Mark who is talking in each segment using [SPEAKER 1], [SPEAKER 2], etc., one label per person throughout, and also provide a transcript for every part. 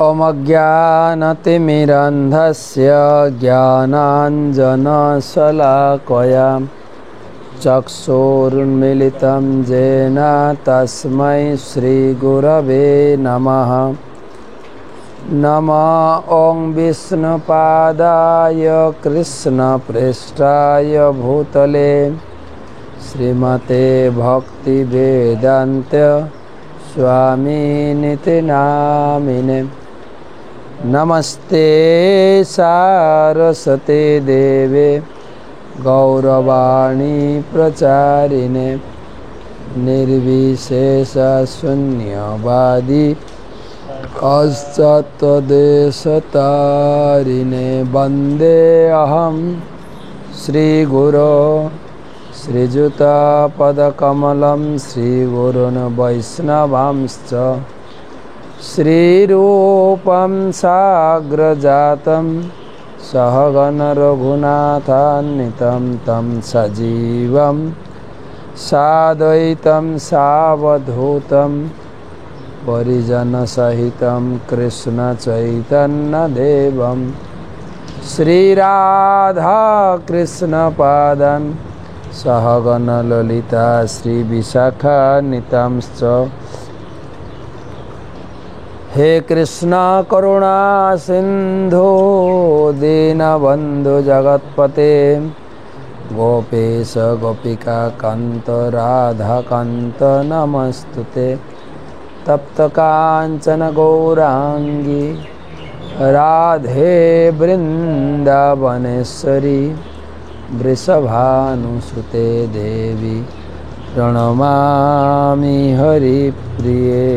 [SPEAKER 1] अमज्ञानतिमिरन्धस्य ज्ञानाञ्जनशलाकया चक्षुरुन्मीलितं येन तस्मै श्रीगुरवे नमः। नमः ॐ विष्णुपादाय कृष्णप्रेष्ठाय भूतले श्रीमते भक्तिवेदान्त स्वामिनिति नामिने। नमस्ते सारस्वते देवे गौरवाणी प्रचारिणे निर्विशेषशून्यवादी पाश्चात्यदेशतारिणे। वन्दे अहं श्रीगुरो श्रीयुतापदकमलं श्रीगुरुन् वैष्णवांश्च श्रीरूपं साग्रजातं सहगण रघुनाथान्वितं तं सजीवं साद्वैतं सावधूतं परिजनसहितं कृष्णचैतन्यदेवं श्रीराधाकृष्णपादान् सहगण ललिता श्रीविशाखान्वितांश्च। हे कृष्ण करुणा सिंधु दीनबंधु जगत्पते गोपेश गोपिका कांत राधा कांत नमस्तुते। तप्त कांचन गौरांगी राधे वृंदावनेश्वरी वृषभानुसुते देवी प्रणमामि हरिप्रिये।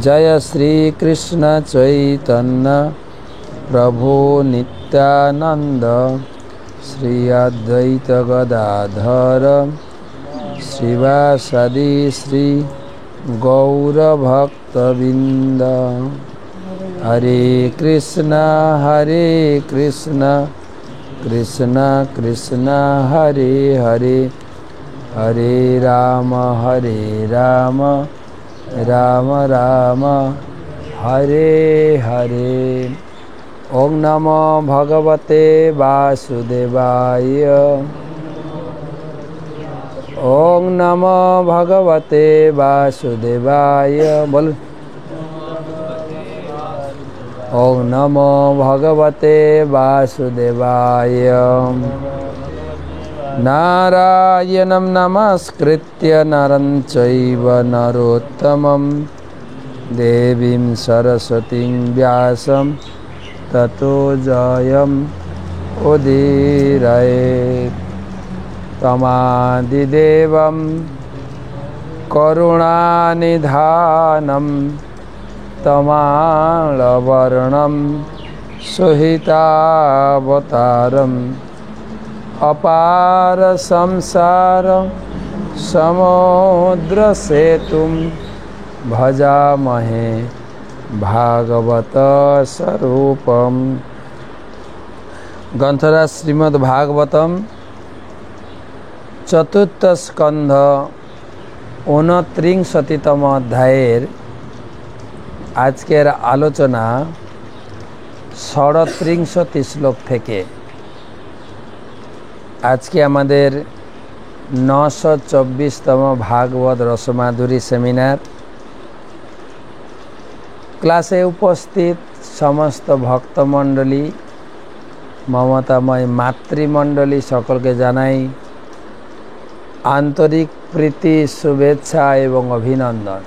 [SPEAKER 1] जय श्री कृष्ण चैतन्य प्रभु नित्यानंद श्री अद्वैत गदाधर श्रीवासदि श्री गौरभक्तवृंद। हरे कृष्ण कृष्ण कृष्ण हरे हरे हरे राम राम राम हरे हरे। ओम नमो भगवते वासुदेवाय। ओम नमो भगवते वासुदेवाय। बोल। ओम नमो भगवते वासुदेवाय। नारायणं नमस्कृत्य नरं चैव नरोत्तमं देवीं सरस्वतीं व्यासं ततो जयम् उदीरयेत्। तमादिदेवं करुणानिधानं तमालवर्णं सुहितावतारम् अपार संसार समुद्र सेतुं भजामहे भागवत स्वरूपम। ग्रंथराज श्रीमद् भागवतम चतुर्थ स्कंध 29तम अध्यायेर आजकेर आलोचना 37 श्लोक थेके। आज के आमादेर 924तम भागवत रसमाधुरी सेमिनार क्लासे उपस्थित समस्त भक्तमंडली ममतामय मातृमंडली सकल के जानाई आंतरिक प्रीति शुभेच्छा एवं अभिनंदन।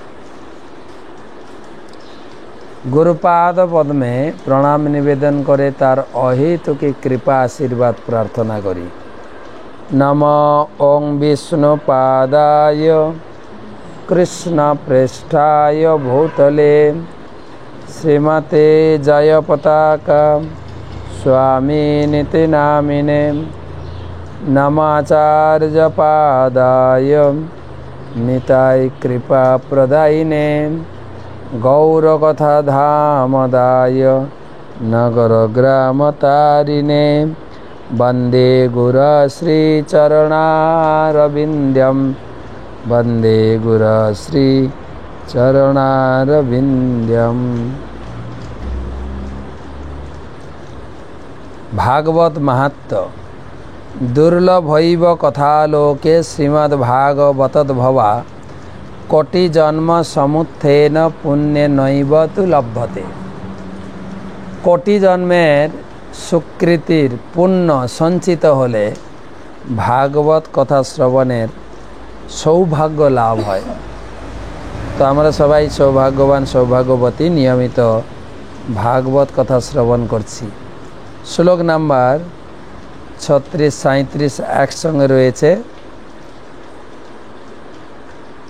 [SPEAKER 1] गुरुपाद पद में प्रणाम निवेदन करे तार अहेतुकी कृपा आशीर्वाद प्रार्थना करी। नमो ॐ विष्णुपादाय कृष्णप्रेष्ठाय भूतले श्रीमते जयपताका स्वामिनिति नामिने। नमाचार्यपादाय निताय कृपा प्रदायिने गौरकथाधामदाय नगरग्रामतारिणे। वन्दे गुरुश्रीचरणारविन्द्यं वन्दे गुरुश्री চরণারবিন্দ্যম। ভাগবত মাহাত্ম্য। দুর্লভৈব কথালোকে শ্রীমদ্ভাগবতদ্ভবা কোটি জন্ম সমুত্থেন পুণ্যে নৈব তু লভ্যতে। কোটি জন্মের সুকৃতির পুণ্য সঞ্চিত হলে ভাগবত কথা শ্রবণের সৌভাগ্য লাভ হয়। তো আমরা সবাই সৌভাগ্যবান সৌভাগ্যবতী, নিয়মিত ভাগবত কথা শ্রবণ করছি। শ্লোক নাম্বার 36-37 একসঙ্গে রয়েছে,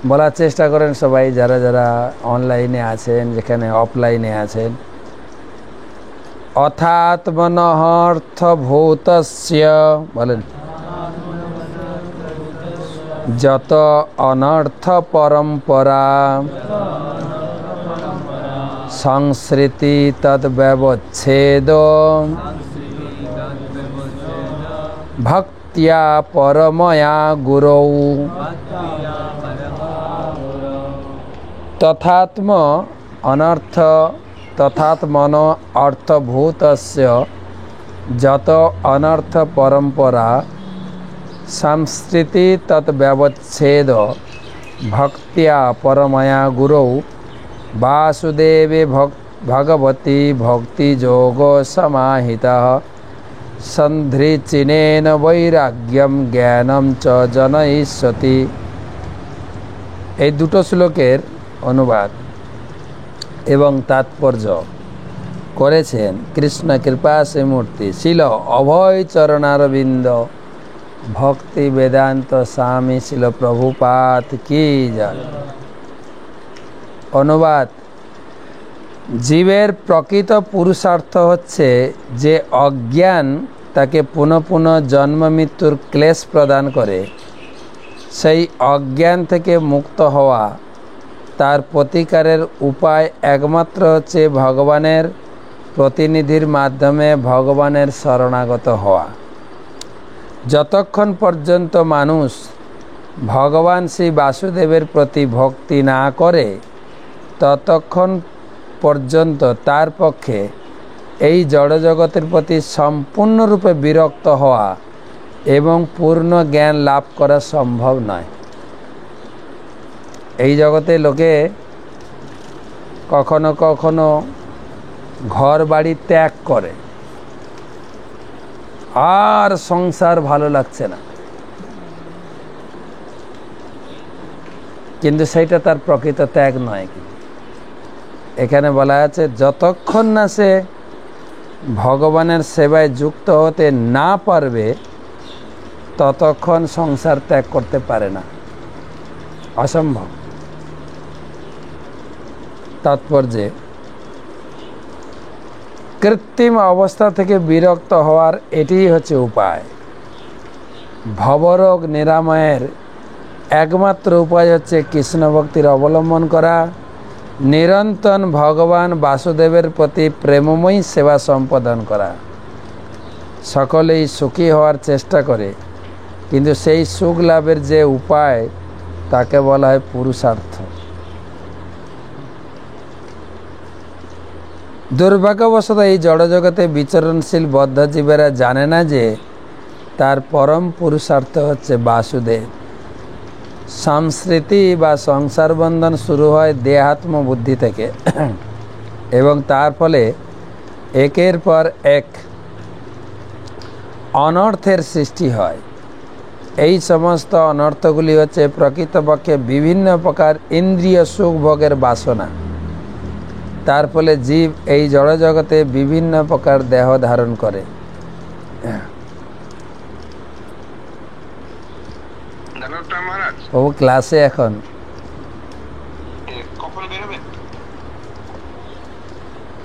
[SPEAKER 1] বলার চেষ্টা করেন সবাই যারা যারা অনলাইনে আছেন, যেখানে অফলাইনে আছেন। অথাত্মনঃ অর্থভূতস্য, বলেন, যত অনর্থ পরম্পরা সংসৃতি তদ্ব্যবচ্ছেদ ভক্তিয়া পরময়া গুরৌ। তথাত্ম অনর্থ তথাত্মন অর্থভূতস্য যত অনর্থ পরম্পরা সংস্কৃতি তদ্ব্যবচ্ছেদ ভক্তিয়া পরময়া গুরৌ বাসুদেবে ভগবতী ভক্তিযোগ সমাহিতঃ সন্ধিচিনেন বৈরাগ্যম জ্ঞানম চ জনয়িষ্যতি। এই দুটো শ্লোকের অনুবাদ এবং তাৎপর্য করেছেন কৃষ্ণ কৃপা শ্রীমূর্তি শিল অভয় চরণারবিন্দ ভক্তি বেদান্ত স্বামী শিল প্রভুপাদ কি জয়। অনুবাদ: জীবের প্রকৃত পুরুষার্থ হচ্ছে যে অজ্ঞান তাকে পুনঃ পুনঃ জন্ম মৃত্যুর ক্লেশ প্রদান করে, সেই অজ্ঞান থেকে মুক্ত হওয়া। তার প্রতিকারের উপায় একমাত্র হচ্ছে ভগবানের প্রতিনিধির মাধ্যমে ভগবানের শরণাগত হওয়া। যতক্ষণ পর্যন্ত মানুষ ভগবান শ্রী বাসুদেবের প্রতি ভক্তি না করে, ততক্ষণ পর্যন্ত তার পক্ষে এই জড়জগতের প্রতি সম্পূর্ণরূপে বিরক্ত হওয়া এবং পূর্ণ জ্ঞান লাভ করা সম্ভব নয়। এই জগতে লোকে কখনো কখনো ঘর বাড়ি ত্যাগ করে, আর সংসার ভালো লাগছে না, কিন্তু সেইটা তার প্রকৃত ত্যাগ নয়। এখানে বলা আছে যতক্ষণ না সে ভগবানের সেবায় যুক্ত হতে না পারবে, ততক্ষণ সংসার ত্যাগ করতে পারে না, অসম্ভব। তাৎপর্যে কৃত্রিম অবস্থা থেকে বিরক্ত হওয়ার এটিই হচ্ছে উপায়। ভবরোগ নিরাময়ের একমাত্র উপায় হচ্ছে কৃষ্ণ ভক্তির অবলম্বন করা, নিরন্তর ভগবান বাসুদেবের প্রতি প্রেমময়ী সেবা সম্পাদন করা। সকলেই সুখী হওয়ার চেষ্টা করে, কিন্তু সেই সুখ লাভের যে উপায় তাকে বলা হয় পুরুষার্থ। দুর্ভাগ্যবশত এই জড়জগতে বিচরণশীল বদ্ধজীবেরা জানে না যে তার পরম পুরুষার্থ হচ্ছে বাসুদেব। সংস্কৃতি বা সংসার বন্ধন শুরু হয় দেহাত্ম বুদ্ধি থেকে এবং তার ফলে একের পর এক অনর্থের সৃষ্টি হয়। এই সমস্ত অনর্থগুলি হচ্ছে প্রকৃতপক্ষে বিভিন্ন প্রকার ইন্দ্রিয় সুখ ভোগের বাসনা। তার ফলে জীব এই জড়জগতে বিভিন্ন প্রকার দেহ ধারণ করে। ও ক্লাসে এখন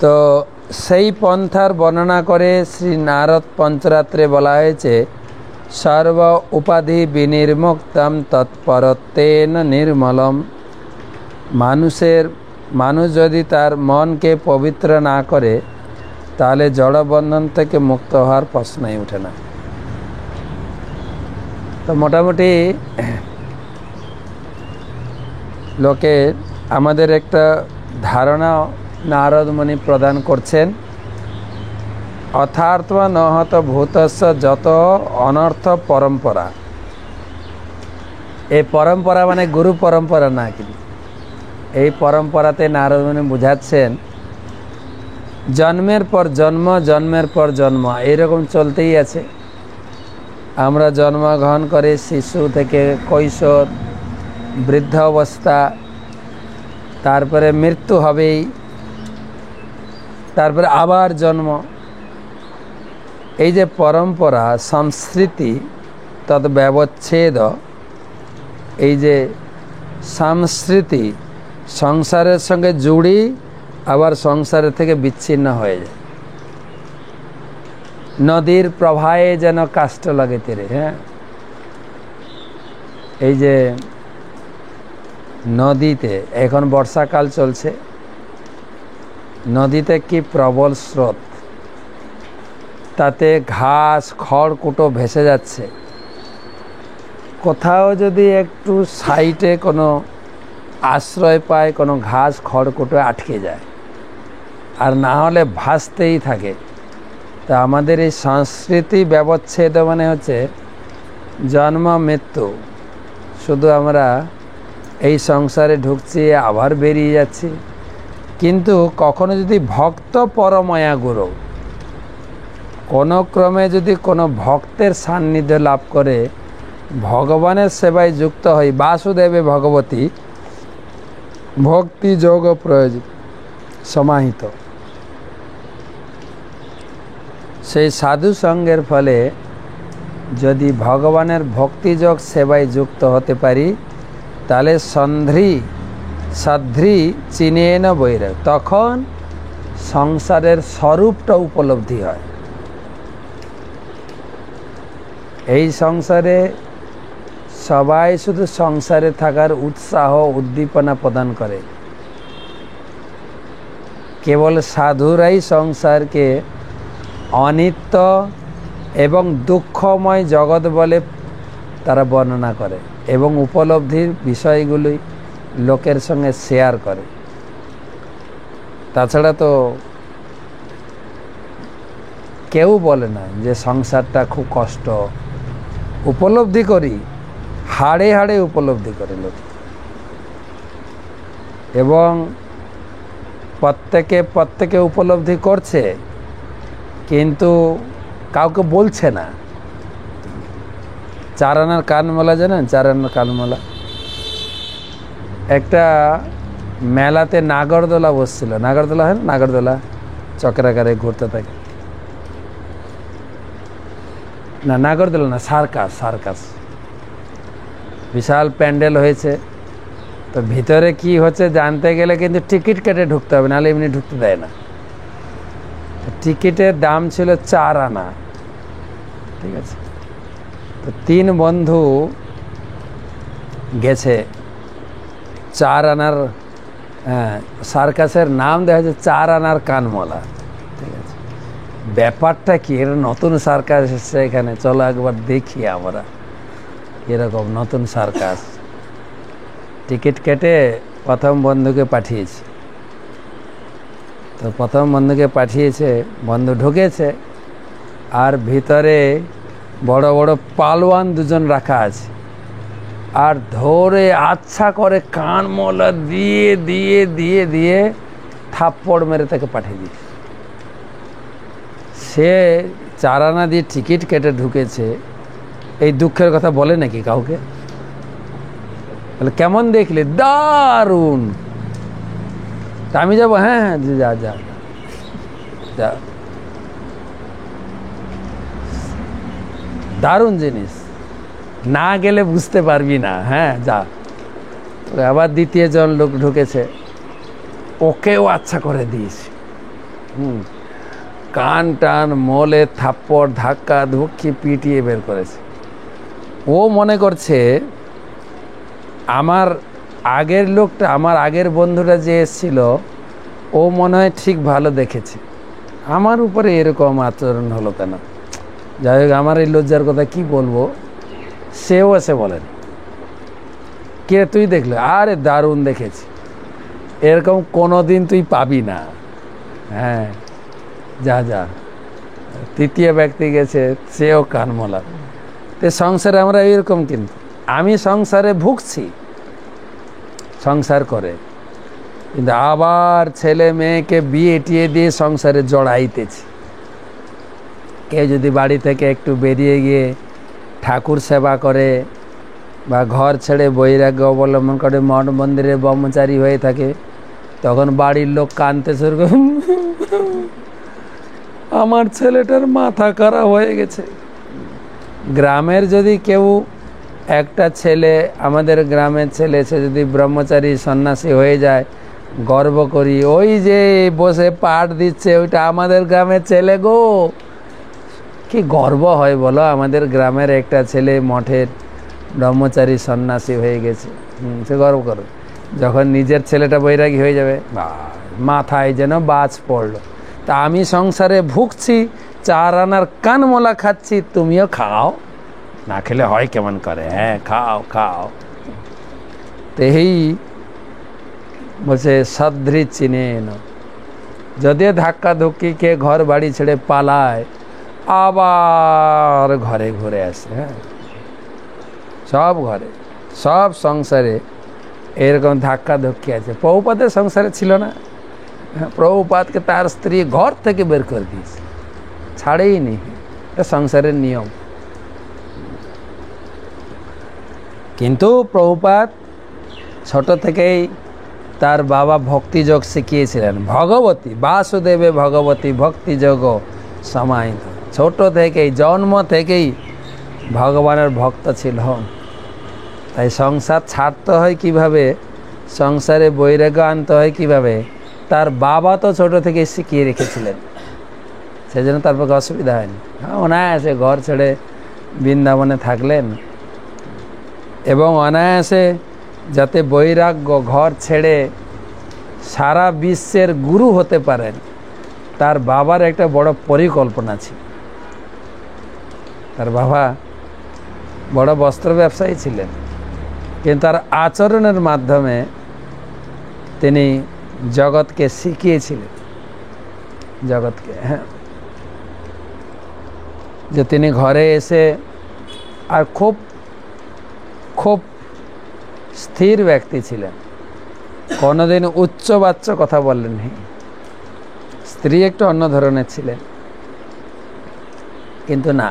[SPEAKER 1] তো সেই পন্থার বর্ণনা করে শ্রী নারদ পঞ্চরাত্রে বলা হয়েছে সর্ব উপাধি বিনির্মুক্তম তৎপরত্বেন নির্মলম। মানুষ যদি তার মনকে পবিত্র না করে, তাহলে জড়বন্ধন থেকে মুক্ত হওয়ার প্রশ্নই ওঠে না। তো মোটামুটি লোকে আমাদের একটা ধারণা নারদ মুনি প্রদান করছেন। অথার্থ নহত ভূতস্য যত অনর্থ পরম্পরা। এই পরম্পরা মানে গুরু পরম্পরা না, কিন্তু এই পরম্পরাতে নারদ মুনি বুঝাচ্ছেন জন্মের পর জন্ম, জন্মের পর জন্ম এইরকম চলতেই আছে। আমরা জন্মগ্রহণ করে শিশু থেকে কৈশোর, বৃদ্ধ অবস্থা, তারপরে মৃত্যু হবেই, তারপরে আবার জন্ম। এই যে পরম্পরা, সংস্কৃতি তদ ব্যবচ্ছেদ, এই যে সংস্কৃতি সংসারের সঙ্গে জুড়ি আবার সংসারের থেকে বিচ্ছিন্ন হয়ে যায়। নদীর প্রবাহে যেন কাষ্ঠ লাগে তীরে। হ্যাঁ, এই যে নদীতে এখন বর্ষাকাল চলছে, নদীতে কি প্রবল স্রোত, তাতে ঘাস খড়কুটো ভেসে যাচ্ছে। কোথাও যদি একটু সাইডে কোনো আশ্রয় পায়, কোনো ঘাস খড়কুটো আটকে যায়, আর না হলে ভাসতেই থাকে। তা আমাদের এই সংস্কৃতি ব্যবচ্ছেদ মানে হচ্ছে জন্ম মৃত্যু। শুধু আমরা এই সংসারে ঢুকছি, আবার বেরিয়ে যাচ্ছি। কিন্তু কখনো যদি ভক্ত পরময়া গুরু, কোনো ক্রমে যদি কোনো ভক্তের সান্নিধ্য লাভ করে ভগবানের সেবায় যুক্ত হয়, বাসুদেবে ভগবতী ভক্তি যোগ প্রয়োজন সমাহিত, সেই সাধু সঙ্গের ফলে যদি ভগবানের ভক্তিযোগ সেবায় যুক্ত হতে পারি, তাহলে সাধ্রি চিনেন বৈর, তখন সংসারের স্বরূপটা উপলব্ধি হয়। এই সংসারে সবাই শুধু সংসারে থাকার উৎসাহ উদ্দীপনা প্রদান করে, কেবল সাধুরাই সংসারকে অনিত্য এবং দুঃখময় জগৎ বলে তারা বর্ণনা করে এবং উপলব্ধির বিষয়গুলি লোকের সঙ্গে শেয়ার করে। তাছাড়া তো কেউ বলে না যে সংসারটা খুব কষ্ট। উপলব্ধি করি, হাড়ে হাড়ে উপলব্ধি করে লোক, এবং প্রত্যেকে উপলব্ধি করছে, কিন্তু কাউকে বলছে না। চার আনার কানমালা জানেন? চার আনার কানমালা একটা মেলাতে নাগরদোলা বসছিল। নাগরদোলা হয় না? নাগরদোলা চক্রের আকারে ঘুরতে থাকে। না, নাগরদোলা না, সার্কাস। বিশাল প্যান্ডেল হয়েছে। তো ভিতরে কি হচ্ছে জানতে গেলে কিন্তু টিকিট কেটে ঢুকতে হবে, নাহলে এমনি ঢুকতে দেয় না। টিকিটের দাম ছিল 4 আনা। ঠিক আছে, তো 3 বন্ধু গেছে 4 আনার, সার্কাসের নাম দেখা যাচ্ছে 4 আনার কানমলা। ঠিক আছে, ব্যাপারটা কি? এর নতুন সার্কাস এসেছে এখানে, চলো একবার দেখি আমরা এরকম নতুন সার্কাস। টিকিট কেটে প্রথম বন্ধুকে পাঠিয়েছি। তো প্রথম বন্ধুকে পাঠিয়েছে, বন্ধু ঢুকেছে, আর ভিতরে বড় বড় পালোয়ান 2 জন রাখা আছে, আর ধরে আচ্ছা করে কানমলা দিয়ে দিয়ে দিয়ে দিয়ে থাপ্পড় মেরে তাকে পাঠিয়ে দিচ্ছে। সে 4 আনা দিয়ে টিকিট কেটে ঢুকেছে, এই দুঃখের কথা বলে নাকি কাউকে? বলে কেমন দেখলে? দারুণ। তা আমি যাবো? হ্যাঁ, যা যা যা, দারুণ জিনিস, না গেলে বুঝতে পারবি না। হ্যাঁ, যা। আবার দ্বিতীয় জন লোক ঢুকেছে, ওকেও আচ্ছা করে দিয়েছে। কান টান মলে থাপ্পড় ধাক্কা ধুক্কি পিটিয়ে বের করেছে। ও মনে করছে আমার আগের লোকটা, আমার আগের বন্ধুটা যে এসেছিল, ও মনে হয় ঠিক ভালো দেখেছে, আমার উপরে এরকম আচরণ হলো কেন? যাই হোক, আমার এই লজ্জার কথা কি বলবো। সেও এসে বলেন, কে তুই দেখলে? আরে দারুণ দেখেছি। এরকম কোনো দিন তুই পাবি না। হ্যাঁ, যা যা। তৃতীয় ব্যক্তি গেছে, সেও কানমলা। তো সংসারে আমরা এরকম, কিন্তু আমি সংসারে ভুগছি, সংসার করে, কিন্তু আবার ছেলে মেয়েকে বিয়ে টিয়ে দিয়ে সংসারে জড়াইতেছি। কেউ যদি বাড়ি থেকে একটু বেরিয়ে গিয়ে ঠাকুর সেবা করে বা ঘর ছেড়ে বৈরাগ্য অবলম্বন করে মঠ মন্দিরে ব্রহ্মচারী হয়ে থাকে, তখন বাড়ির লোক কাঁদতে শুরু করে, আমার ছেলেটার মাথা খারাপ হয়ে গেছে। গ্রামের যদি কেউ একটা ছেলে, আমাদের গ্রামের ছেলে, সে যদি ব্রহ্মচারী সন্ন্যাসী হয়ে যায়, গর্ব করি, ওই যে বসে পাঠ দিচ্ছে ওইটা আমাদের গ্রামের ছেলে গো। কি গর্ব হয় বলো, আমাদের গ্রামের একটা ছেলে মঠের ব্রহ্মচারী সন্ন্যাসী হয়ে গেছে, সে গর্ব করো। যখন নিজের ছেলেটা বৈরাগী হয়ে যাবে, মাথায় যেন বাজ পড়লো। তা আমি সংসারে ভুগছি, 4 আনার কানমলা খাচ্ছি, তুমিও খাও, না খেলে হয় কেমন করে? হ্যাঁ, খাও খাও। তো এই বলছে সদৃ চিনে না, যদিও ধাক্কা ধুক্কি খেয়ে ঘর বাড়ি ছেড়ে পালায়, আবার ঘরে ঘুরে আসে। হ্যাঁ, সব ঘরে, সব সংসারে এরকম ধাক্কা ধুক্কি আছে। প্রভুপাদের সংসারে ছিল না। প্রভুপাদকে তার স্ত্রী ঘর থেকে বের করে দিয়েছে, ছাড়েই নি। এটা সংসারের নিয়ম। কিন্তু প্রভুপাদ ছোট থেকেই তার বাবা ভক্তিযোগ শিখিয়েছিলেন। ভগবতী বাসুদেবে ভগবতী ভক্তিযোগ সমাহিত। ছোট থেকেই, জন্ম থেকেই ভগবানের ভক্ত ছিল। তাই সংসার ছাড়তে হয় কিভাবে, সংসারে বৈরাগ্য আনতে হয় কিভাবে, তার বাবা তো ছোট থেকে শিখিয়ে রেখেছিলেন। সেজন্য তার পক্ষে অসুবিধা হয়নি। অনায়াসে ঘর ছেড়ে বৃন্দাবনে থাকলেন, এবং অনায়াসে যাতে বৈরাগ্য ঘর ছেড়ে সারা বিশ্বের গুরু হতে পারেন, তার বাবার একটা বড় পরিকল্পনা ছিল। তার বাবা বড় বস্ত্র ব্যবসায়ী ছিলেন, কিন্তু তার আচরণের মাধ্যমে তিনি জগৎকে শিখিয়েছিলেন, জগৎকে। হ্যাঁ, যে তিনি ঘরে এসে, আর খুব খুব স্থির ব্যক্তি ছিলেন, কোনোদিন উচ্চবাচ্য কথা বললেন। স্ত্রী একটু অন্য ধরনের ছিলেন, কিন্তু না,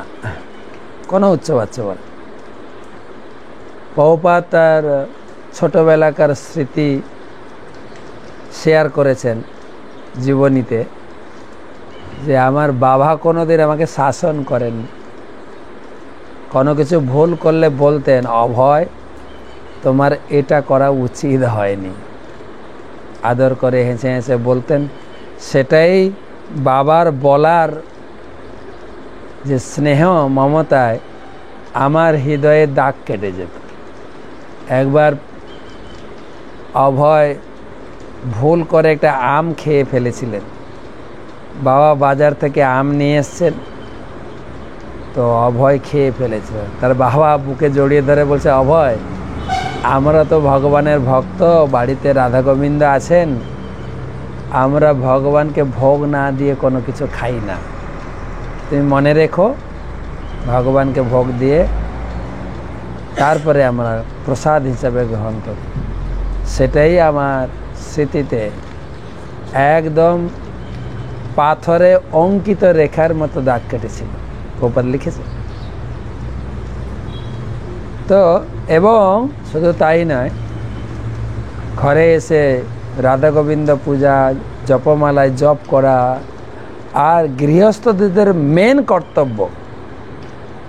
[SPEAKER 1] কোনো উচ্চবাচ্য বলে। প্রভুপাদ তার ছোটবেলাকার স্মৃতি শেয়ার করেছেন জীবনীতে, যে আমার বাবা কোনোদিন আমাকে শাসন করেন, কোনো কিছু ভুল করলে বলতেন, অভয় তোমার এটা করা উচিত হয়নি, আদর করে হেসে হেসে বলতেন। সেটাই বাবার বলার যে স্নেহ মমতায় আমার হৃদয়ে দাগ কেটে যেত। একবার অভয় ভুল করে একটা আম খেয়ে ফেলেছিলেন। বাবা বাজার থেকে আম নিয়ে এসছেন, তো অভয় খেয়ে ফেলেছে। তার বাবা বুকে জড়িয়ে ধরে বলছে, অভয় আমরা তো ভগবানের ভক্ত, বাড়িতে রাধা গোবিন্দ আছেন, আমরা ভগবানকে ভোগ না দিয়ে কোনো কিছু খাই না, তুমি মনে রেখো, ভগবানকে ভোগ দিয়ে তারপরে আমরা প্রসাদ হিসাবে গ্রহণ করি। সেটাই আমার স্মৃতিতে একদম পাথরে অঙ্কিত রেখার মতো দাগ কেটেছিল, প্রভুপাদ লিখেছে। তো এবং শুধু তাই নয়, ঘরে এসে রাধা গোবিন্দ পূজা, জপমালায় জপ করা, আর গৃহস্থদের মেন কর্তব্য,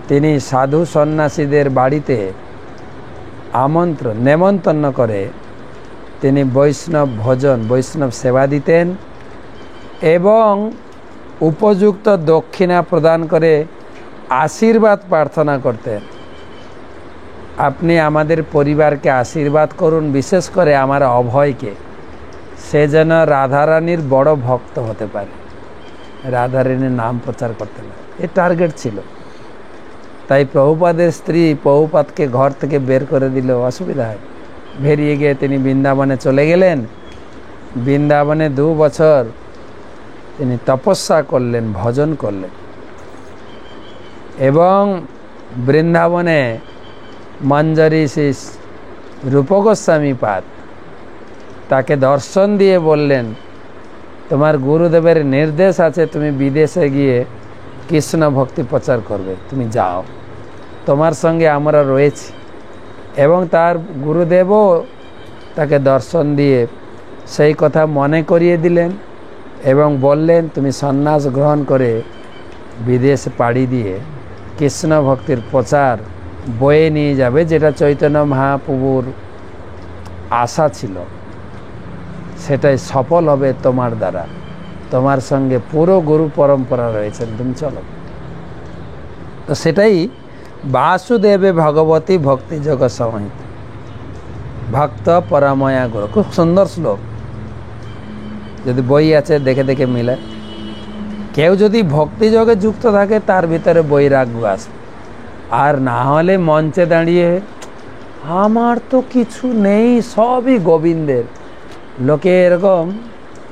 [SPEAKER 1] তিনি সাধু সন্ন্যাসীদের বাড়িতে নেমন্তন্ন করে তিনি বৈষ্ণব ভোজন, বৈষ্ণব সেবা দিতেন, এবং উপযুক্ত দক্ষিণা প্রদান করে আশীর্বাদ প্রার্থনা করতেন। আপনি আমাদের পরিবারকে আশীর্বাদ করুন, বিশেষ করে আমার অভয়কে, সে যেন রাধারানীর বড় ভক্ত হতে পারে, রাধারানীর নাম প্রচার করতে পারে, এ টার্গেট ছিল। তাই প্রভুপাদের স্ত্রী প্রভুপাদকে ঘর থেকে বের করে দিল, অসুবিধা হয়। বেরিয়ে গিয়ে তিনি বৃন্দাবনে চলে গেলেন, বৃন্দাবনে 2 বছর তিনি তপস্যা করলেন, ভজন করলেন এবং বৃন্দাবনে মঞ্জরি শ্রী রূপ গোস্বামী পাদ তাকে দর্শন দিয়ে বললেন, তোমার গুরুদেবের নির্দেশ আছে তুমি বিদেশে গিয়ে কৃষ্ণ ভক্তি প্রচার করবে, তুমি যাও, তোমার সঙ্গে আমরা রয়েছি। এবং তার গুরুদেবও তাকে দর্শন দিয়ে সেই কথা মনে করিয়ে দিলেন এবং বললেন, তুমি সন্ন্যাস গ্রহণ করে বিদেশে পাড়ি দিয়ে কৃষ্ণ ভক্তির প্রচার বয়ে নিয়ে যাবে, যেটা চৈতন্য মহাপ্রভুর আশা ছিল, সেটাই সফল হবে তোমার দ্বারা। তোমার সঙ্গে পুরো গুরু পরম্পরা রয়েছেন, তুমি চলো। তো সেটাই বাসুদেবে ভগবতী ভক্তি যোগ সংহিত, ভক্ত পরময়া গুরু। খুব সুন্দর শ্লোক, যদি বই আছে দেখে দেখে মিলে। কেউ যদি ভক্তি যোগে যুক্ত থাকে তার ভিতরে বৈরাগ্য আসবে, আর না হলে মঞ্চে দাঁড়িয়ে আমার তো কিছু নেই, সবই গোবিন্দের। লোকে এরকম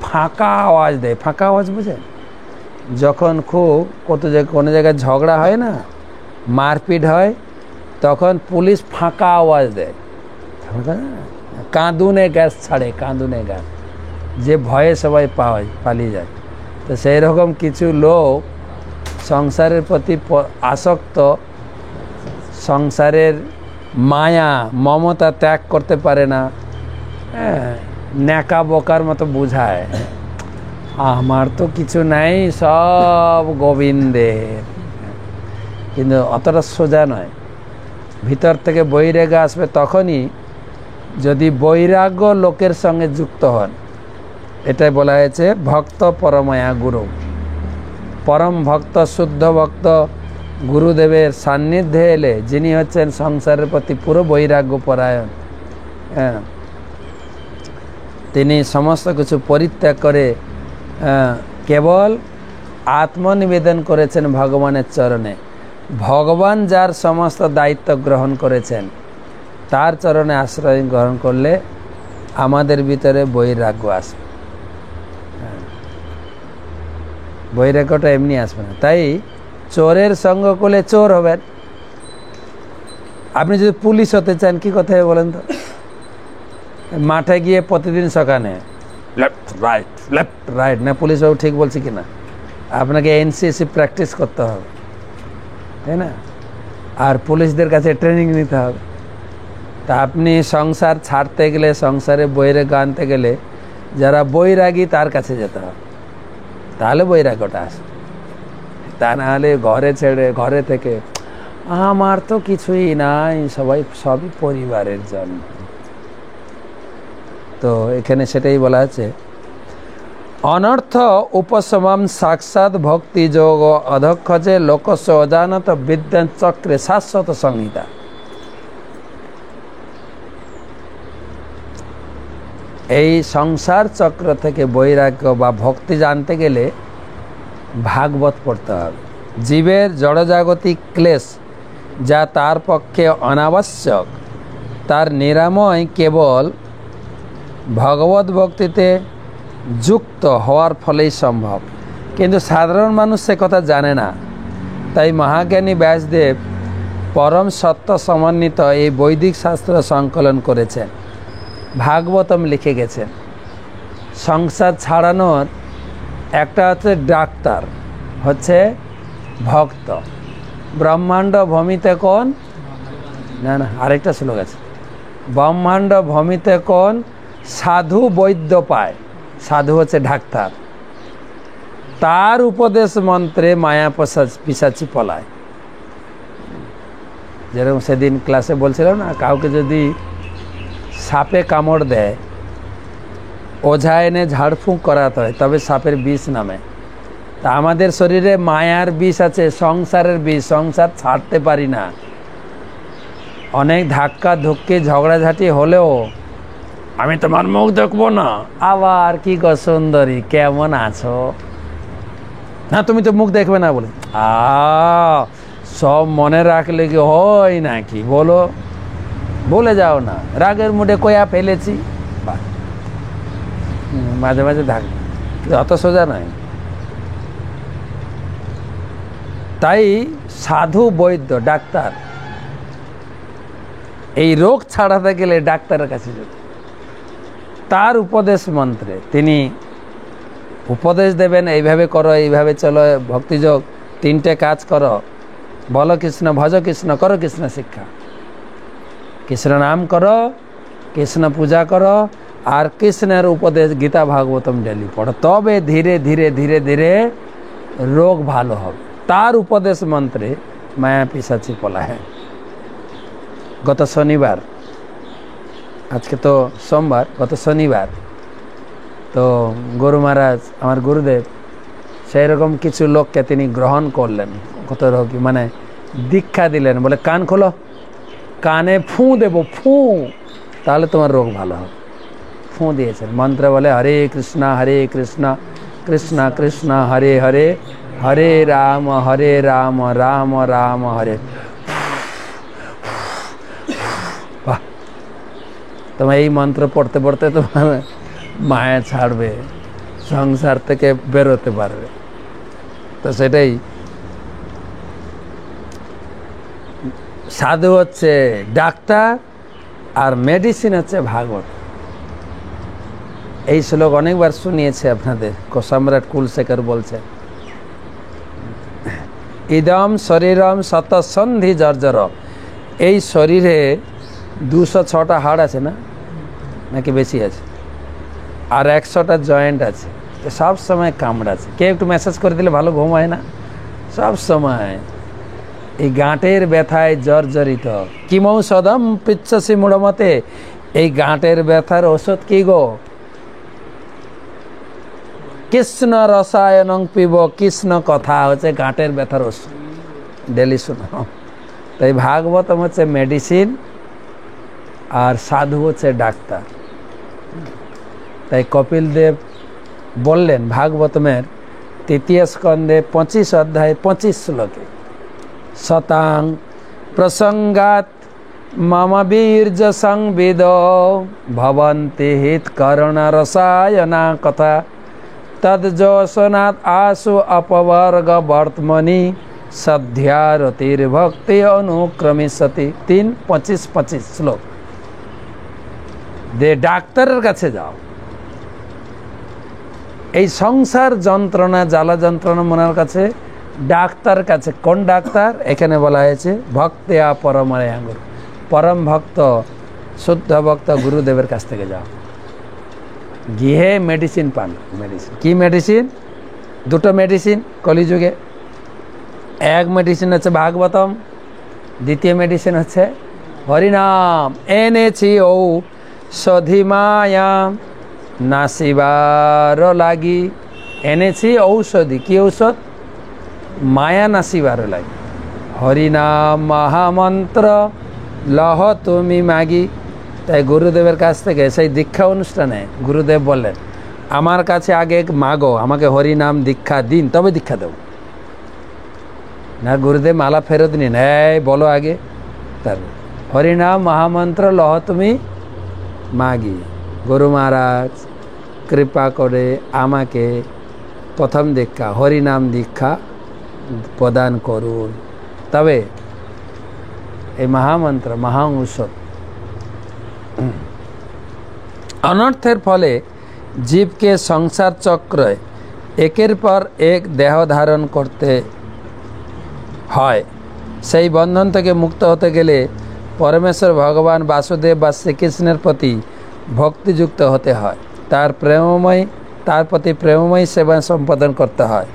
[SPEAKER 1] ফাঁকা আওয়াজ দেয়। ফাঁকা আওয়াজ বুঝেন? যখন খুব কোনো জায়গায় ঝগড়া হয় না, মারপিট হয়, তখন পুলিশ ফাঁকা আওয়াজ দেয়, কাঁদুনে গ্যাস ছাড়ে, কাঁদুনে গ্যাস, যে ভয়ে সবাই পালিয়ে যায়। তো সেই রকম কিছু লোক সংসারের প্রতি আসক্ত, সংসারের মায়া মমতা ত্যাগ করতে পারে না, ন্যাকা বোকার মতো বুঝায়, আমার তো কিছু নাই, সব গোবিন্দের। কিন্তু অতটা সোজা নয়। ভিতর থেকে বৈরাগ্য আসবে তখনই যদি বৈরাগ্য লোকের সঙ্গে যুক্ত হন। এটাই বলা হয়েছে ভক্ত পরময়া গুরু। পরম ভক্ত, শুদ্ধ ভক্ত গুরুদেবের সান্নিধ্যে এলে, যিনি হচ্ছেন সংসারের প্রতি পুরো বৈরাগ্য পরায়ণ, তিনি সমস্ত কিছু পরিত্যাগ করে কেবল আত্মনিবেদন করেছেন ভগবানের চরণে। ভগবান যার সমস্ত দায়িত্ব গ্রহণ করেছেন তার চরণে আশ্রয় গ্রহণ করলে আমাদের ভিতরে বৈরাগ্য আসবে। বৈরাগ্যটা এমনি আসবে না। তাই চোরের সঙ্গ করলে চোর হবেন। আপনি যদি পুলিশ হতে চান কি কথা বলেন তো? মাঠে গিয়ে প্রতিদিন সকালে লেফট রাইট না, পুলিশ বাবু ঠিক বলছি কিনা, আপনাকে এনসিসি প্র্যাকটিস করতে হবে, তাই না? আর পুলিশদের কাছে ট্রেনিং নিতে হবে। তা আপনি সংসার ছাড়তে গেলে, সংসারে বৈরাগ্য আনতে গেলে যারা বৈরাগী তার কাছে যেতে হবে, তাহলে বৈরাগ্যটা আসবে। তা না হলে ঘরে থেকে আমার তো কিছুই নাই, সবই পরিবারের জন্য। তো এখানে সেটাই বলা আছে, অনর্থ উপশমম সাক্ষাৎ ভক্তি যোগ অধক্ষজে লোকস্য অজানত বিদ্যান চক্রে শাশ্বত সংহিতা। এই সংসার চক্র থেকে বৈরাগ্য বা ভক্তি জানতে গেলে ভাগবত পড়তে হবে। জীবের জড়জাগতিক ক্লেশ যা তার পক্ষে অনাবশ্যক, তার নিরাময় কেবল ভগবত ভক্তিতে যুক্ত হওয়ার ফলেই সম্ভব। কিন্তু সাধারণ মানুষ সে কথা জানে না। তাই মহাজ্ঞানী ব্যাসদেব পরম সত্য সমন্বিত এই বৈদিক শাস্ত্র সংকলন করেছেন, ভাগবতম লিখে গেছেন। সংসার ছাড়ানোর একটা হচ্ছে ডাক্তার, হচ্ছে ভক্ত। ব্রহ্মাণ্ড ভূমিতে কোন, না আরেকটা শ্লোক আছে, ব্রহ্মাণ্ড ভূমিতে কোন সাধু বৈদ্য পায়। সাধু হচ্ছে ডাক্তার, তার উপদেশ মন্ত্রে মায়া পিশাচি পলায়। যেরকম সেদিন ক্লাসে বলছিলাম না, কাউকে যদি সাপে কামড় দেয়, ওঝা এনে ঝাড়ফুঁক করাতে হয় তবে সাপের বিষ নামে। তা আমাদের শরীরে মায়ার বিষ আছে, সংসারের বিষ, সংসার ছাড়তে পারি না। অনেক ধাক্কা ধুক্কি ঝগড়াঝাটি হলেও আমি তোমার মুখ দেখবো না, আবার কি গো সুন্দরী কেমন আছো, না তুমি তো মুখ দেখবে না বলে, সব মনে রাখলে কি হয় নাকি বলো, বলে যাও না, রাগের মুডে কয়া ফেলেছি, মাঝে মাঝে থাকবে, অত সোজা নয়। তাই সাধু, বৈদ্য, ডাক্তার এই রোগ ছাড়াতে গেলে ডাক্তারের কাছে যেতে, তার উপদেশ মন্ত্রে তিনি উপদেশ দেবেন, এইভাবে করো, এইভাবে চলো, ভক্তিযোগ, 3টে কাজ করো, বলো কৃষ্ণ, ভজ কৃষ্ণ, করো কৃষ্ণ শিক্ষা, কৃষ্ণ নাম করো, কৃষ্ণ পূজা করো, আর কৃষ্ণের উপদেশ গীতা ভাগবতম ডেলি পড়ো, তবে ধীরে ধীরে ধীরে ধীরে রোগ ভালো হবে। তার উপদেশ মন্ত্রে মায়া পিশাচি পলায়। গত শনিবার, আজকে তো সোমবার, গত শনিবার তো গুরু মহারাজ, আমার গুরুদেব, সেই রকম কিছু লোককে তিনি গ্রহণ করলেন, কত রোগী মানে দীক্ষা দিলেন, বলে কান খোলো, কানে ফু দেব, ফু, তাহলে তোমার রোগ ভালো হবে। ফু দিয়েছেন, মন্ত্র বলে হরে কৃষ্ণ কৃষ্ণ কৃষ্ণ হরে হরে, হরে রাম রাম রাম হরে। বাহ, তোমার এই মন্ত্র পড়তে পড়তে তোমার মায়া ছাড়বে, সংসার থেকে বেরোতে পারবে। তো সেটাই সাধু হচ্ছে ডাক্তার, আর মেডিসিন হচ্ছে ভাগবত। এই শ্লোক অনেকবার শুনিয়েছে আপনাদের, সম্রাট কুলশেখর বলছে, ইদম শরীরম শতসন্ধি জর্জর। এই শরীরে 206টা হাড় আছে না, নাকি বেশি আছে, আর 100টা জয়েন্ট আছে, সব সময় কামড়াচ্ছে। কে একটু মেসেজ করে দিলে ভালো ঘুম হয় না, সব সময় এই গাঁটের ব্যথায় জর্জরিত। কিমৌষধম পৃচ্ছসি মূঢ়মতে, এই গাঁটের ব্যথার ওষুধ কি গো? কৃষ্ণ রসায়নং পিব, কৃষ্ণ কথা হচ্ছে গাঁটের ব্যথার ওষুধ, ডেলি শুনো। তাই ভাগবতম হচ্ছে মেডিসিন, আর সাধু হচ্ছে ডাক্তার। তাই কপিল দেব বললেন ভাগবতমের 3য় স্কন্ধে 25 অধ্যায় 25 শ্লোকে, শতাং প্রসঙ্গাত মম বীর্য সংবিদ ভবন্তি হিত করণ রসায়না কথা তদ্যোশনাৎ আশু অপবর্গ বর্তমনি সধ্যারতির ভক্তি অনুক্রমিষ্যতি। 3:25 শ্লোক। যে ডাক্তারের কাছে যাও, এই সংসার যন্ত্রণা, জ্বালা যন্ত্রণা মনের কাছে, ডাক্তার কাছে। কোন ডাক্তার? এখানে বলা হয়েছে ভক্তে পরমায়াঙ্গুর, পরম ভক্ত, শুদ্ধ ভক্ত গুরুদেবের কাছ থেকে যাও, গিয়ে মেডিসিন পান। মেডিসিন কি? মেডিসিন দুটো মেডিসিন কলিযুগে। এক মেডিসিন হচ্ছে ভাগবতম, দ্বিতীয় মেডিসিন হচ্ছে হরিনাম। এনেছি ঔষধি মায়া নাসিবার লাগি। এনেছি ঔষধি, কি ঔষধ? মায়া নাসিবার লাগি। হরিনাম মহামন্ত্র লহ তুমি মাগি। তাই গুরুদেবের কাছ থেকে সেই দীক্ষা অনুষ্ঠানে গুরুদেব বললেন, আমার কাছে আগে মাগো, আমাকে হরিনাম দীক্ষা দিন, তবে দীক্ষা দেব না। গুরুদেব মালা ফেরত নিন, এই বলো আগে, তার হরিনাম মহামন্ত্র লহ তুমি মাগি। গুরু মহারাজ কৃপা করে আমাকে প্রথম দীক্ষা, হরিনাম দীক্ষা প্রদান করুন, তবে এই মহামন্ত্র, মহা ঔষধ। অনর্থের ফলে জীবকে সংসার চক্রে একের পর এক দেহ ধারণ করতে হয়। সেই বন্ধন থেকে মুক্ত হতে গেলে পরমেশ্বর ভগবান বাসুদেব বা শ্রীকৃষ্ণের প্রতি ভক্তিযুক্ত হতে হয়, তার প্রতি প্রেমময় সেবা সম্পাদন করতে হয়।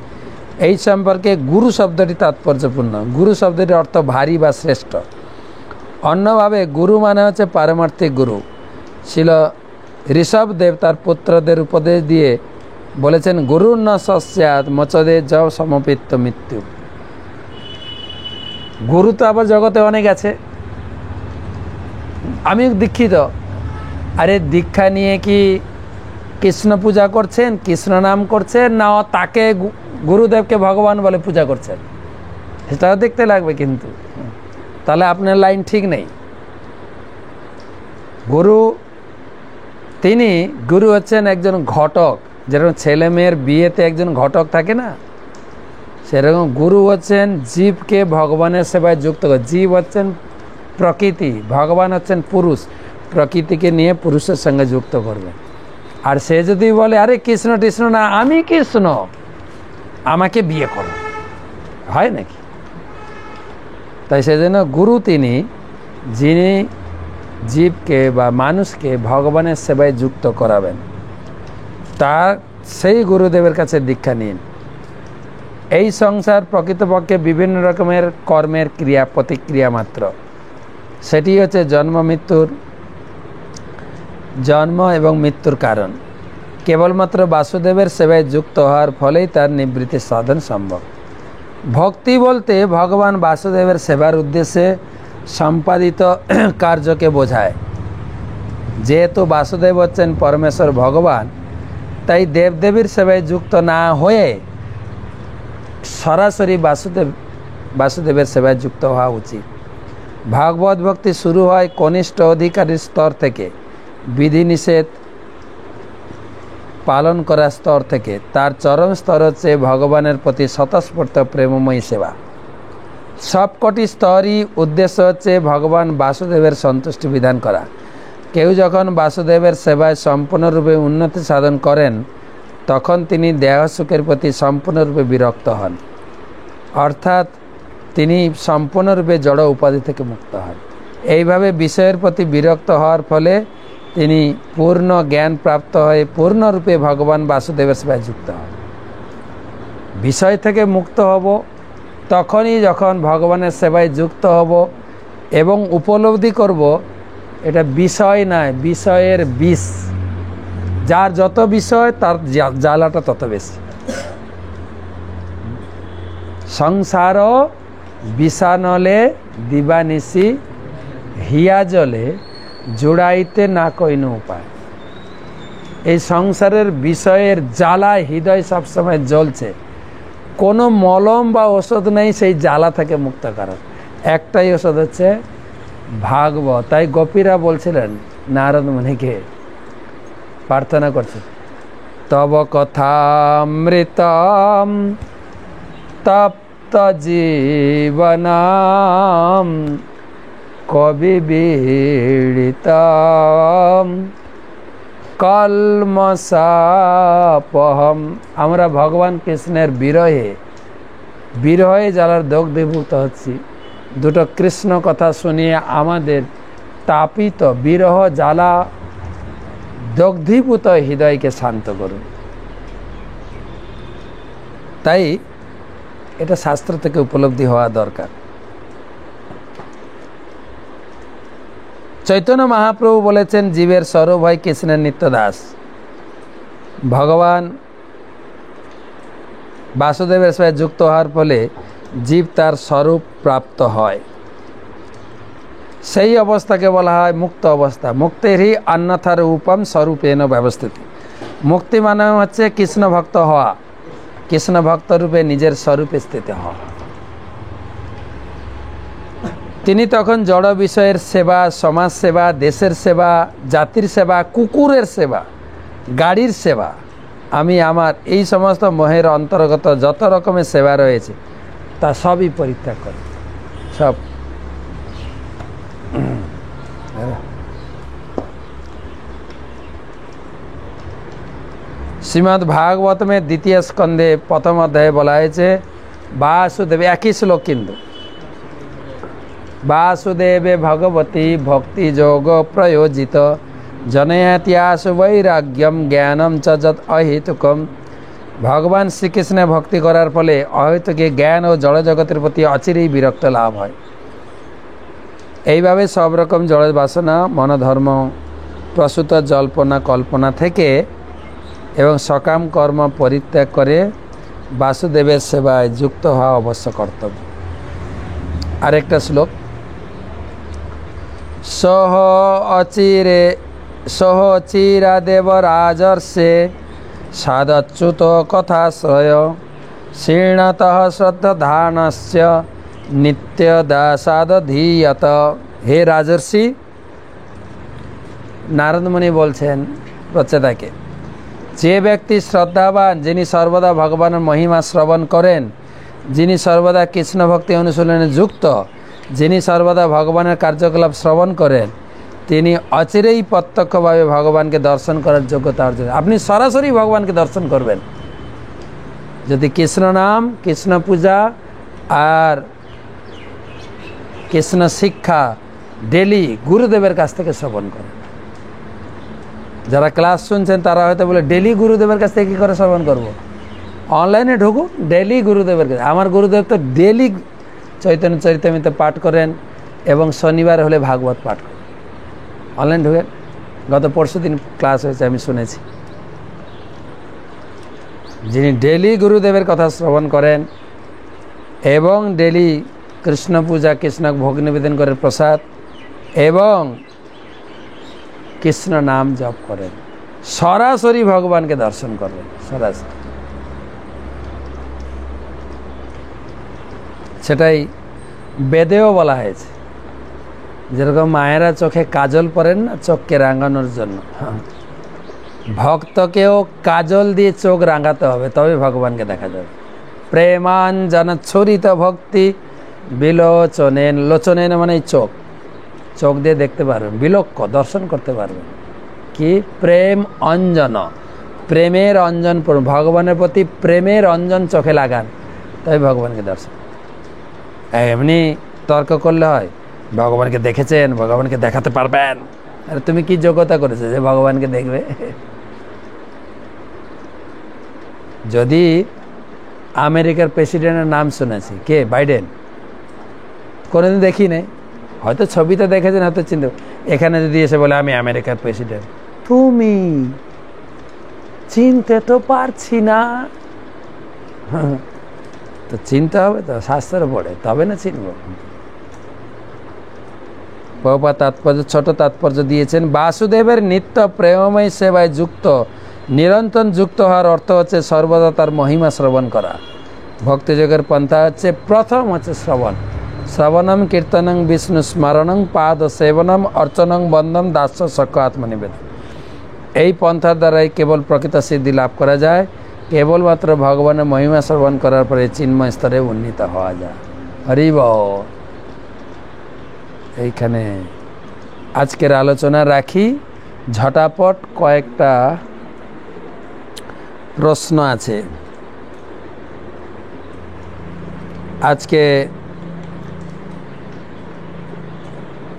[SPEAKER 1] এই সম্পর্কে গুরু শব্দটি তাৎপর্যপূর্ণ। গুরু শব্দটির অর্থ ভারী বা শ্রেষ্ঠ। অন্যভাবে গুরু মানে হচ্ছে পারমার্থিক গুরু। ছিল ঋষভদেব তার পুত্রদের উপদেশ দিয়ে বলেছেন, গুরু ন সস্যাৎ মচদে য সমপিত্ত মৃত্যু। গুরু তো আবার জগতে অনেক আছে। আমি দীক্ষিত, আরে দীক্ষা নিয়ে কি কৃষ্ণ পূজা করছেন, কৃষ্ণ নাম করছেন, না তাকে গুরুদেবকে ভগবান বলে পূজা করছেন? সেটাও দেখতে লাগবে, কিন্তু তাহলে আপনার লাইন ঠিক নেই। গুরু তিনি গুরু হচ্ছেন একজন ঘটক, যেরকম ছেলে মেয়ের বিয়েতে একজন ঘটক থাকে না, সেরকম গুরু হচ্ছেন জীবকে ভগবানের সেবায় যুক্ত করে। জীব হচ্ছেন প্রকৃতি, ভগবান হচ্ছেন পুরুষ, প্রকৃতিকে নিয়ে পুরুষের সঙ্গে যুক্ত করবে। আর সে যদি বলে আরে কৃষ্ণ কৃষ্ণ না, আমি কৃষ্ণ, আমাকে বিয়ে করো, হয় নাকি? তাই সেজন্য গুরু তিনি, যিনি জীবকে বা মানুষকে ভগবানের সেবায় যুক্ত করাবেন, তার সেই গুরুদেবের কাছে দীক্ষা নিন। এই সংসার প্রকৃতপক্ষে বিভিন্ন রকমের কর্মের ক্রিয়া প্রতিক্রিয়া মাত্র। সেটি হচ্ছে জন্ম এবং মৃত্যুর কারণ। কেবলমাত্র বাসুদেবের সেবায় যুক্ত হওয়ার ফলেই তার নিবৃত্তি সাধন সম্ভব। ভক্তি বলতে ভগবান বাসুদেবের সেবার উদ্দেশ্যে সম্পাদিত কার্যকে বোঝায়। যেহেতু বাসুদেব হচ্ছেন পরমেশ্বর ভগবান, তাই দেবদেবীর সেবায় যুক্ত না হয়ে সরাসরি বাসুদেবের সেবায় যুক্ত হওয়া উচিত। ভাগবত ভক্তি শুরু হয় কনিষ্ঠ অধিকারীর স্তর থেকে, বিধিনিষেধ পালন করার স্তর থেকে। তার চরম স্তর হচ্ছে ভগবানের প্রতি স্বতঃস্ফূর্ত প্রেমময়ী সেবা। সবকটি স্তরই উদ্দেশ্য হচ্ছে ভগবান বাসুদেবের সন্তুষ্টি বিধান করা। কেউ যখন বাসুদেবের সেবায় সম্পূর্ণরূপে উন্নতি সাধন করেন, তখন তিনি দেহ সুখের প্রতি সম্পূর্ণরূপে বিরক্ত হন, অর্থাৎ তিনি সম্পূর্ণরূপে জড় উপাধি থেকে মুক্ত হন। এইভাবে বিষয়ের প্রতি বিরক্ত হওয়ার ফলে তিনি পূর্ণ জ্ঞান প্রাপ্ত হয়ে পূর্ণরূপে ভগবান বাসুদেবের সেবায় যুক্ত হন। বিষয় থেকে মুক্ত হব তখনই যখন ভগবানের সেবায় যুক্ত হব এবং উপলব্ধি করব এটা বিষয় নয়, বিষয়ের বিষ। যার যত বিষয় তার জ্বালাটা তত বেশি। সংসার বিষানলে দিবানিশি হিয়া জলে জোড়াইতে না কইন উপায়। এই সংসারের বিষয়ের জ্বালায় হৃদয় সবসময় জ্বলছে, কোনো মলম বা ওষুধ নেই সেই জ্বালা থেকে মুক্ত করার। একটাই ওষুধ হচ্ছে ভাগবত। তাই গোপীরা বলছিলেন নারদ মুনিকে, প্রার্থনা করছে, তব কথামৃতম তপ্ত জীবনাম কবি বিড়িতম কলমসাপহম। আমরা ভগবান কৃষ্ণের বিরহে জ্বালার দগ্ধীভূত হচ্ছি। দুটো কৃষ্ণ কথা শুনিয়ে আমাদের তাপিত বিরহ জ্বালা দগ্ধীভূত হৃদয়কে শান্ত করুন। তাই এটা শাস্ত্র থেকে উপলব্ধি হওয়া দরকার। চৈতন্য মহাপ্রভু বলেছেন, জীবের স্বরূপ হয় কৃষ্ণের নিত্য দাস। ভগবান বাসুদেবের সাথে যুক্ত হওয়ার ফলে জীব তার স্বরূপ প্রাপ্ত হয়। সেই অবস্থাকে বলা হয় মুক্ত অবস্থা। মুক্তিরই অন্যথা রূপম স্বরূপেণ ব্যবস্থিত। মুক্তি মানে হচ্ছে কৃষ্ণ ভক্ত হওয়া, কৃষ্ণ ভক্ত রূপে নিজের স্বরূপে স্থিত হওয়া। তিনি তখন জড় বিষয়ের সেবা, সমাজ সেবা, দেশের সেবা, জাতির সেবা, কুকুরের সেবা, গাড়ির সেবা, আমি আমার, এই সমস্ত মোহের অন্তর্গত যত রকমের সেবা রয়েছে তা সবই পরিত্যাগ করে। সব শ্রীমদ্ ভাগবত में দ্বিতীয় স্কন্ধে প্রথম অধ্যায়ে বলা হয়েছে বাসুদেব, একই শ্লোক কিন্তু, वासुदेवे भगवती भक्ति जोग प्रयोजित जनयत्यासु वैराग्यम ज्ञानम च जत अहेतुकम। भगवान श्रीकृष्ण भक्ति करार फले अहेतुके ज्ञान और जड़ जगतेर प्रति अचिरेई विरक्त लाभ है। এইভাবে सब रकम जड़ बासना मन धर्म प्रसूत जल्पना कल्पना थेके एवं सकाम कर्म परित्याग करे वासुदेवेर सेवाय युक्त हওয়া अवश्य कर्तव्य। आरेकटा श्लोक, सह अचिरा देवराजर्षे सादच्युत कथाश्रय क्षीणतः श्रद्धानस्य नित्यदासादधीयत। हे राजर्षि, नारद मुनि बोलছেন প্রচেতাকে। যে ব্যক্তি শ্রদ্ধাবান, যিনি সর্বদা ভগবানের মহিমা শ্রবণ করেন, যিনি সর্বদা কৃষ্ণ ভক্তি অনুশীলনে যুক্ত, যিনি সর্বদা ভগবানের কার্যকলাপ শ্রবণ করেন, তিনি অচিরেই প্রত্যক্ষভাবে ভগবানকে দর্শন করার যোগ্যতা অর্জন। আপনি সরাসরি ভগবানকে দর্শন করবেন যদি কৃষ্ণ নাম, কৃষ্ণ পূজা আর কৃষ্ণ শিক্ষা ডেলি গুরুদেবের কাছ থেকে শ্রবণ করেন। যারা ক্লাস শুনছেন তারা হয়তো বলে ডেলি গুরুদেবের কাছ থেকে কী করে শ্রবণ করব? অনলাইনে ঢুকুন, ডেলি গুরুদেবের কাছে। আমার গুরুদেব তো ডেলি চৈতন্য চরিতামৃত পাঠ করেন এবং শনিবার হলে ভাগবত পাঠ করেন। অনলাইন ঢুকেন, গত পরশুদিন ক্লাস হয়েছে, আমি শুনেছি। যিনি ডেলি গুরুদেবের কথা শ্রবণ করেন এবং ডেলি কৃষ্ণ পূজা, কৃষ্ণ ভোগ নিবেদন করেন প্রসাদ, এবং কৃষ্ণ নাম জপ করেন, সরাসরি ভগবানকে দর্শন করবেন। সরাসরি সেটাই বেদেও বলা হয়েছে। যেরকম মায়েরা চোখে কাজল পরেন না চোখকে রাঙানোর জন্য, ভক্তকেও কাজল দিয়ে চোখ রাঙাতে হবে, তবে ভগবানকে দেখা যাবে। প্রেমাঞ্জন ছরিত ভক্তি বিলোচনেন, লোচনেন মানে চোখ, চোখ দিয়ে দেখতে পারবেন, বিলক্ষ দর্শন করতে পারবেন। কি? প্রেম অঞ্জন, প্রেমের অঞ্জন, ভগবানের প্রতি প্রেমের অঞ্জন চোখে লাগান, তবে ভগবানকে দর্শন। এমনি তর্ক করলে হয়, ভগবানকে দেখেছেন, ভগবানকে দেখাতে পারবেন, আরে তুমি কি যোগ্যতা করেছো যে ভগবানকে দেখবে? যদি আমেরিকার প্রেসিডেন্টের নাম শুনেছি, কে? বাইডেন, কোনোদিন দেখি নেই, হয়তো ছবিতে দেখেছেন, হয়তো চিন্তা। এখানে যদি এসে বলে আমি আমেরিকার প্রেসিডেন্ট, তুমি চিনতে তো পারছি না, তো চিনতে হবে তো, শাস্ত্র পড়ে তবে না চিনব। প্রভুপাদ তাৎপর্য, ছোট তাৎপর্য দিয়েছেন, বাসুদেবের নিত্য প্রেমময় সেবায় যুক্ত, নিরন্তর যুক্ত হওয়ার অর্থ হচ্ছে সর্বদা তার মহিমা শ্রবণ করা। ভক্তিযোগের পন্থা হচ্ছে, প্রথম হচ্ছে শ্রবণ, শ্রবণম কীর্তনং বিষ্ণু স্মরণং পাদ সেবনম অর্চনং বন্দম দাস্য সক্ষ আত্মনিবেদন। এই পন্থার দ্বারাই কেবল প্রকৃত সিদ্ধি লাভ করা যায়। কেবলমাত্র ভগবানের মহিমা শ্রবণ করার পরে চিন্ময় স্তরে উন্নীত হওয়া যায়। হরি বল। এইখানে আজকের আলোচনা রাখি। ঝটাপট কয়েকটা প্রশ্ন আছে। আজকে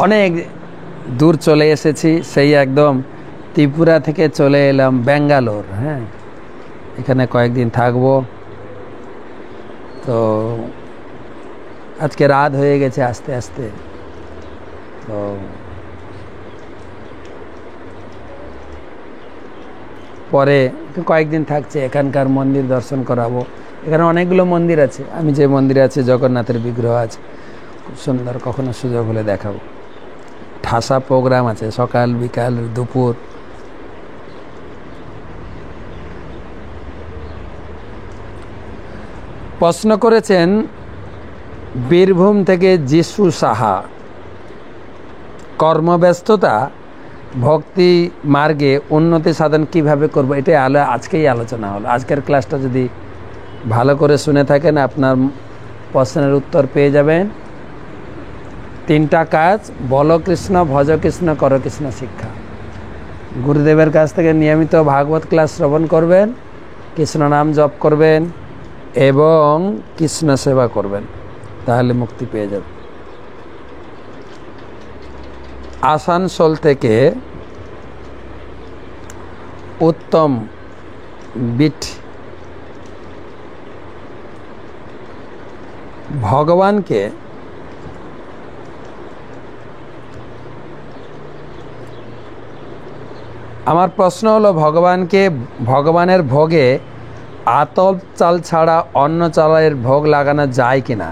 [SPEAKER 1] অনেক দূর চলে এসেছি, সেই একদম ত্রিপুরা থেকে চলে এলাম ব্যাঙ্গালোর। হ্যাঁ, এখানে কয়েকদিন থাকবো। তো আজকে রাত হয়ে গেছে আস্তে আস্তে। তো পরে কয়েকদিন থাকছে, এখানকার মন্দির দর্শন করাবো। এখানে অনেকগুলো মন্দির আছে, আমি যে মন্দিরে আছে জগন্নাথের বিগ্রহ আছে, খুব সুন্দর, কখনো সুযোগ হলে দেখাবো। ঠাসা প্রোগ্রাম আছে, সকাল বিকাল দুপুর। প্রশ্ন করেছেন বীরভূম থেকে যিশু সাহা, কর্মব্যস্ততা ভক্তি মার্গে উন্নতি সাধন কিভাবে করব, এটাই আজকেই আলোচনা হলো। আজকের ক্লাসটা যদি ভালো করে শুনে থাকেন আপনার প্রশ্নের উত্তর পেয়ে যাবেন। 3টা কাজ: বলো কৃষ্ণ, ভজ কৃষ্ণ, কর কৃষ্ণ শিক্ষা। গুরুদেবের কাছ থেকে নিয়মিত ভাগবত ক্লাস শ্রবণ করবেন, কৃষ্ণ নাম জপ করবেন এবং কৃষ্ণ সেবা করবেন, তাহলে মুক্তি পেয়ে যাবেন। আসানসোল থেকে উত্তম বিট, ভগবানকে আমার প্রশ্ন হলো, ভগবানের ভোগে আতপ চাল ছাড়া অন্য চালের ভোগ লাগানো যায় কিনা?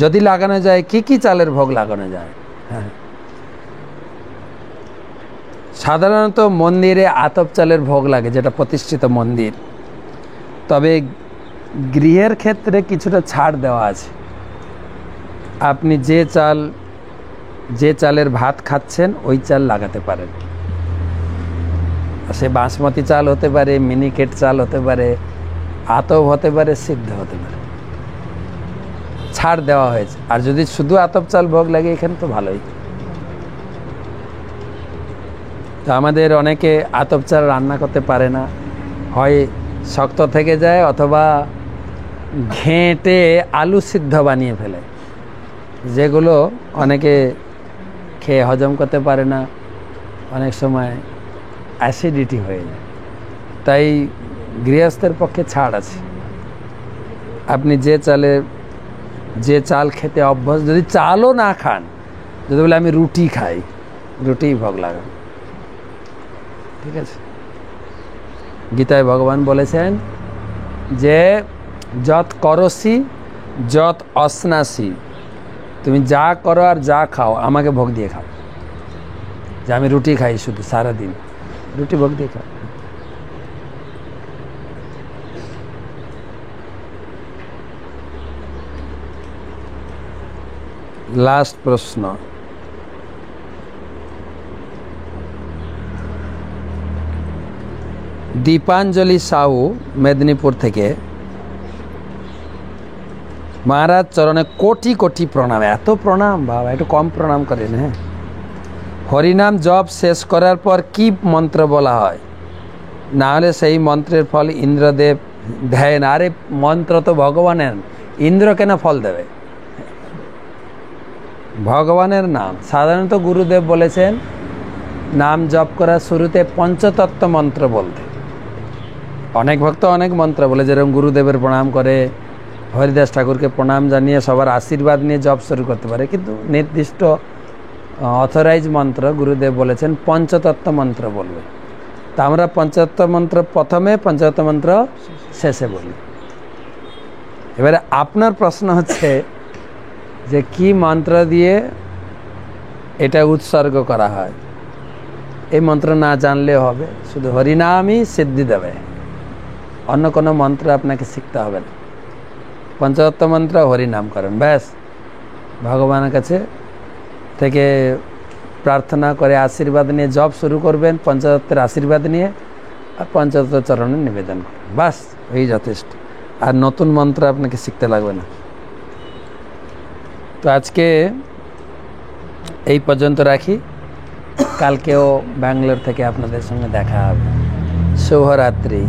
[SPEAKER 1] যদি লাগানো যায়, কি কি চালের ভোগ লাগানো যায়? হ্যাঁ, সাধারণত মন্দিরে আতপ চালের ভোগ লাগে, যেটা প্রতিষ্ঠিত মন্দির। তবে গৃহের ক্ষেত্রে কিছুটা ছাড় দেওয়া আছে। আপনি যে চালের ভাত খাচ্ছেন ওই চাল লাগাতে পারেন। সে বাসমতি চাল হতে পারে, মিনিকেট চাল হতে পারে, আতপ হতে পারে, সিদ্ধ হতে পারে, ছাড় দেওয়া হয়েছে। আর যদি শুধু আতপ চাল ভোগ লাগে এখানে তো ভালোই। তো আমাদের অনেকে আতপ চাল রান্না করতে পারে না, হয় শক্ত থেকে যায় অথবা ঘেঁটে আলু সিদ্ধ বানিয়ে ফেলে, যেগুলো অনেকে খেয়ে হজম করতে পারে না, অনেক সময় অ্যাসিডিটি হয়ে যায়। তাই গৃহস্থের পক্ষে ছাড় আছে। আপনি যে চাল খেতে অভ্যস্ত, যদি চালও না খান, যদি বলে আমি রুটি খাই, রুটিই ভোগ লাগান, ঠিক আছে। গীতায় ভগবান বলেছেন যে যত করসি যত অশ্নাসি, তুমি যা করো আর যা খাও আমাকে ভোগ দিয়ে খাও। যে আমি রুটি খাই শুধু সারাদিন, রুটি ভোগ দিয়ে খাও। লাস্ট প্রশ্ন, দীপাঞ্জলি সাহু মেদিনীপুর থেকে। মহারাজ চরণে কোটি কোটি প্রণাম। এত প্রণাম বাবা, একটু কম প্রণাম করেন। হ্যাঁ, হরিনাম জপ শেষ করার পর কি মন্ত্র বলা হয়? না হলে সেই মন্ত্রের ফল ইন্দ্রদেব দেয় না। আরে মন্ত্র তো ভগবানের, ইন্দ্র কেন ফল দেবে? ভগবানের নাম। সাধারণত গুরুদেব বলেছেন নাম জপ করার শুরুতে পঞ্চতত্ত্ব মন্ত্র বলতে। অনেক ভক্ত অনেক মন্ত্র বলে, যেরকম গুরুদেবের প্রণাম করে, হরিদাস ঠাকুরকে প্রণাম জানিয়ে সবার আশীর্বাদ নিয়ে জপ শুরু করতে পারে, কিন্তু নির্দিষ্ট অথরাইজ মন্ত্র গুরুদেব বলেছেন পঞ্চতত্ত্ব মন্ত্র বলবে। তা আমরা পঞ্চতত্ত্ব মন্ত্র প্রথমে, পঞ্চতত্ত্ব মন্ত্র শেষে বলি। এবারে আপনার প্রশ্ন হচ্ছে যে কি মন্ত্র দিয়ে এটা উৎসর্গ করা হয়। এই মন্ত্র না জানলেও হবে, শুধু হরিনামই সিদ্ধি দেবে, অন্য কোনো মন্ত্র আপনাকে শিখতে হবে না। পঞ্চতত্ত্ব মন্ত্র হরিনাম করেন, ব্যাস। ভগবানের কাছে থেকে প্রার্থনা করে আশীর্বাদ নিয়ে জপ শুরু করবেন, পঞ্চতত্ত্বের আশীর্বাদ নিয়ে, আর পঞ্চতত্ত্ব চরণে নিবেদন করবেন, বাস, এই যথেষ্ট। আর নতুন মন্ত্র আপনাকে শিখতে লাগবে না। তো আজকে এই পর্যন্ত রাখি, কালকেও ব্যাঙ্গালোর থেকে আপনাদের সঙ্গে দেখা হবে। শুভরাত্রি।